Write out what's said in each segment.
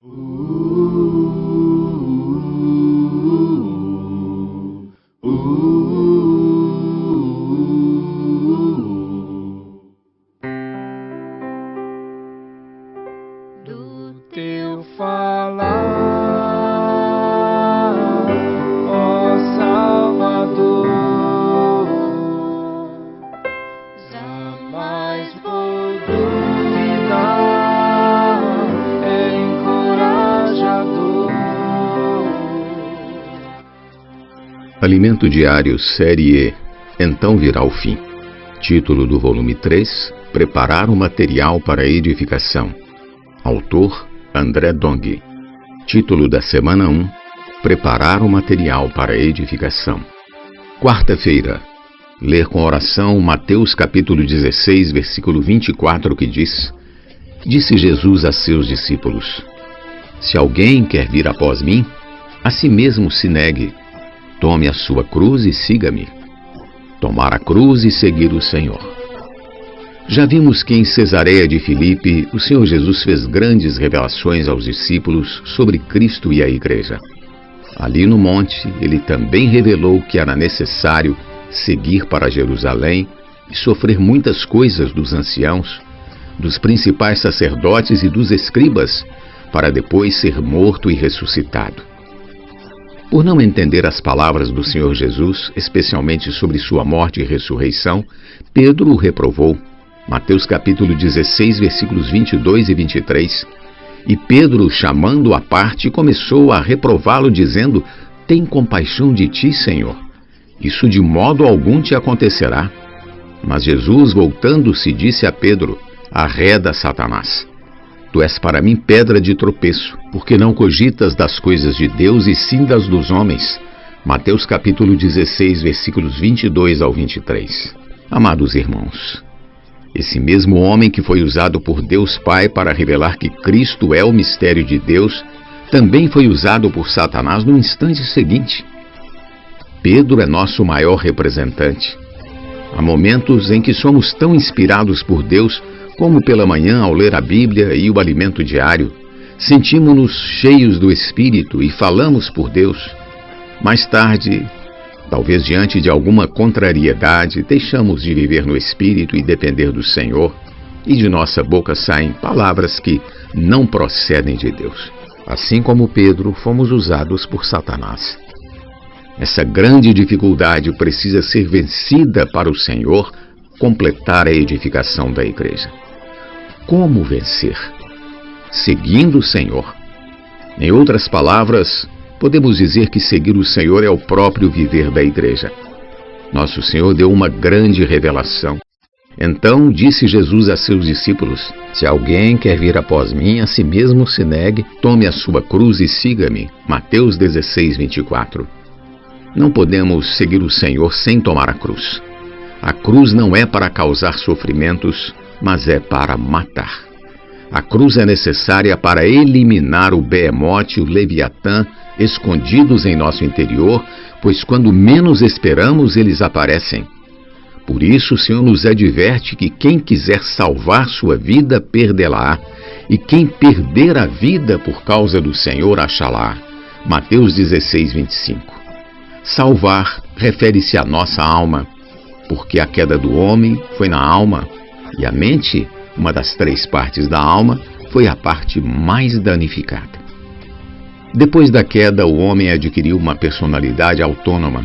Do teu falar, ó Salvador, jamais vou duvidar, é encorajador. Alimento Diário, Série E, Então Virá o Fim. Título do volume 3, Preparar o Material para a Edificação. Autor, André Dong. Título da Semana 1, Preparar o Material para a Edificação. Quarta-feira. Ler com oração Mateus capítulo 16, versículo 24, que diz: Disse Jesus a seus discípulos: Se alguém quer vir após mim, a si mesmo se negue. Tome a sua cruz e siga-me. Tomar a cruz e seguir o Senhor. Já vimos que em Cesareia de Filipe, o Senhor Jesus fez grandes revelações aos discípulos sobre Cristo e a Igreja. Ali no monte, ele também revelou que era necessário seguir para Jerusalém e sofrer muitas coisas dos anciãos, dos principais sacerdotes e dos escribas, para depois ser morto e ressuscitado. Por não entender as palavras do Senhor Jesus, especialmente sobre sua morte e ressurreição, Pedro o reprovou. Mateus capítulo 16, versículos 22 e 23. E Pedro, chamando-o à parte, começou a reprová-lo, dizendo: Tem compaixão de ti, Senhor. Isso de modo algum te acontecerá. Mas Jesus, voltando-se, disse a Pedro: Arreda, Satanás. Tu és para mim pedra de tropeço, porque não cogitas das coisas de Deus e sim das dos homens. Mateus capítulo 16, versículos 22 ao 23. Amados irmãos, esse mesmo homem que foi usado por Deus Pai para revelar que Cristo é o mistério de Deus, também foi usado por Satanás no instante seguinte. Pedro é nosso maior representante. Há momentos em que somos tão inspirados por Deus, como pela manhã ao ler a Bíblia e o alimento diário, sentimos-nos cheios do Espírito e falamos por Deus. Mais tarde, talvez diante de alguma contrariedade, deixamos de viver no Espírito e depender do Senhor, e de nossa boca saem palavras que não procedem de Deus. Assim como Pedro, fomos usados por Satanás. Essa grande dificuldade precisa ser vencida para o Senhor completar a edificação da igreja. Como vencer? Seguindo o Senhor. Em outras palavras, podemos dizer que seguir o Senhor é o próprio viver da igreja. Nosso Senhor deu uma grande revelação. Então disse Jesus a seus discípulos: Se alguém quer vir após mim, a si mesmo se negue, tome a sua cruz e siga-me. Mateus 16, 24. Não podemos seguir o Senhor sem tomar a cruz. A cruz não é para causar sofrimentos, mas é para matar. A cruz é necessária para eliminar o behemote e o leviatã escondidos em nosso interior, pois quando menos esperamos, eles aparecem. Por isso o Senhor nos adverte que quem quiser salvar sua vida, perdê-la-á, e quem perder a vida por causa do Senhor, achá-la-á. Mateus 16, 25. Salvar refere-se à nossa alma, porque a queda do homem foi na alma, e a mente, uma das três partes da alma, foi a parte mais danificada. Depois da queda, o homem adquiriu uma personalidade autônoma.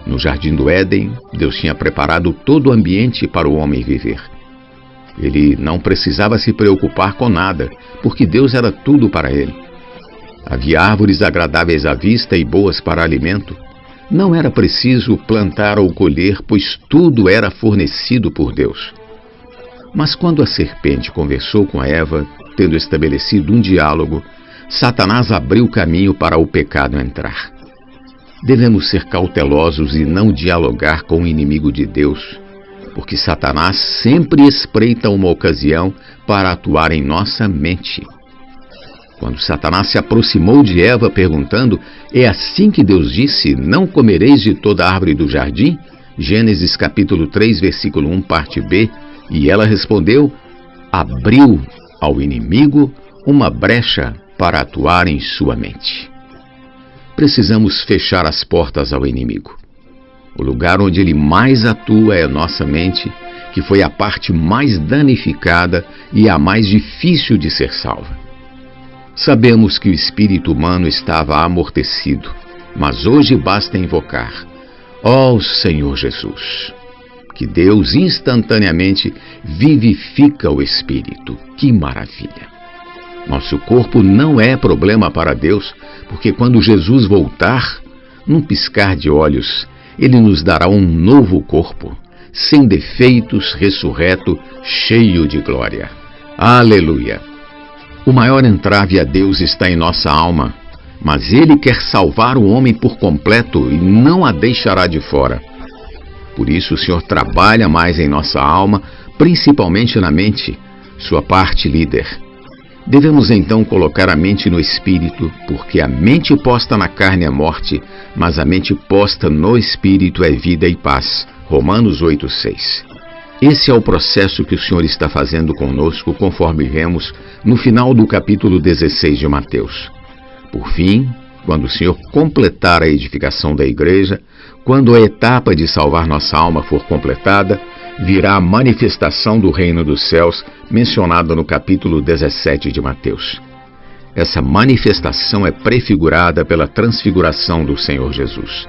No jardim do Éden, Deus tinha preparado todo o ambiente para o homem viver. Ele não precisava se preocupar com nada, porque Deus era tudo para ele. Havia árvores agradáveis à vista e boas para alimento. Não era preciso plantar ou colher, pois tudo era fornecido por Deus. Mas quando a serpente conversou com Eva, tendo estabelecido um diálogo, Satanás abriu caminho para o pecado entrar. Devemos ser cautelosos e não dialogar com o inimigo de Deus, porque Satanás sempre espreita uma ocasião para atuar em nossa mente. Quando Satanás se aproximou de Eva perguntando: é assim que Deus disse, não comereis de toda árvore do jardim? Gênesis capítulo 3, versículo 1, parte B. E ela respondeu: abriu ao inimigo uma brecha para atuar em sua mente. Precisamos fechar as portas ao inimigo. O lugar onde ele mais atua é a nossa mente, que foi a parte mais danificada e a mais difícil de ser salva. Sabemos que o espírito humano estava amortecido, mas hoje basta invocar: ó Senhor Jesus, que Deus instantaneamente vivifica o espírito. Que maravilha! Nosso corpo não é problema para Deus, porque quando Jesus voltar, num piscar de olhos, Ele nos dará um novo corpo, sem defeitos, ressurreto, cheio de glória. Aleluia! O maior entrave a Deus está em nossa alma, mas Ele quer salvar o homem por completo e não a deixará de fora. Por isso o Senhor trabalha mais em nossa alma, principalmente na mente, sua parte líder. Devemos então colocar a mente no espírito, porque a mente posta na carne é morte, mas a mente posta no espírito é vida e paz. Romanos 8:6. Esse é o processo que o Senhor está fazendo conosco, conforme vemos no final do capítulo 16 de Mateus. Por fim, quando o Senhor completar a edificação da igreja, quando a etapa de salvar nossa alma for completada, virá a manifestação do reino dos céus, mencionada no capítulo 17 de Mateus. Essa manifestação é prefigurada pela transfiguração do Senhor Jesus.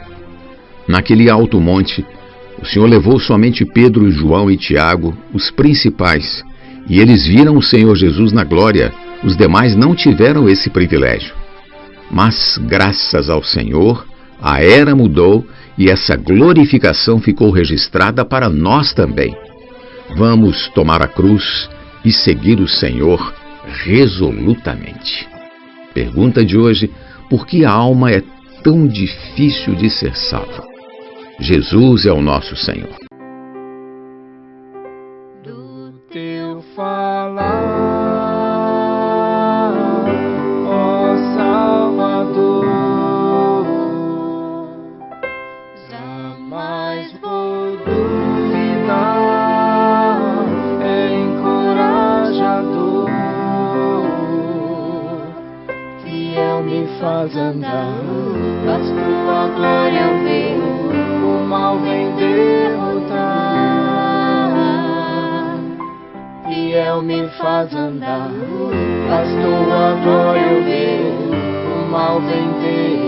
Naquele alto monte, o Senhor levou somente Pedro, João e Tiago, os principais, e eles viram o Senhor Jesus na glória. Os demais não tiveram esse privilégio. Mas, graças ao Senhor, a era mudou e essa glorificação ficou registrada para nós também. Vamos tomar a cruz e seguir o Senhor resolutamente. Pergunta de hoje: por que a alma é tão difícil de ser salva? Jesus é o nosso Senhor. Do teu falar, ó Salvador, jamais vou duvidar, é encorajador, fiel me faz andar, faz tua glória eu ver. O mal vem derrotar, fiel me faz andar, faz tua glória eu ver, o mal vem derrotar.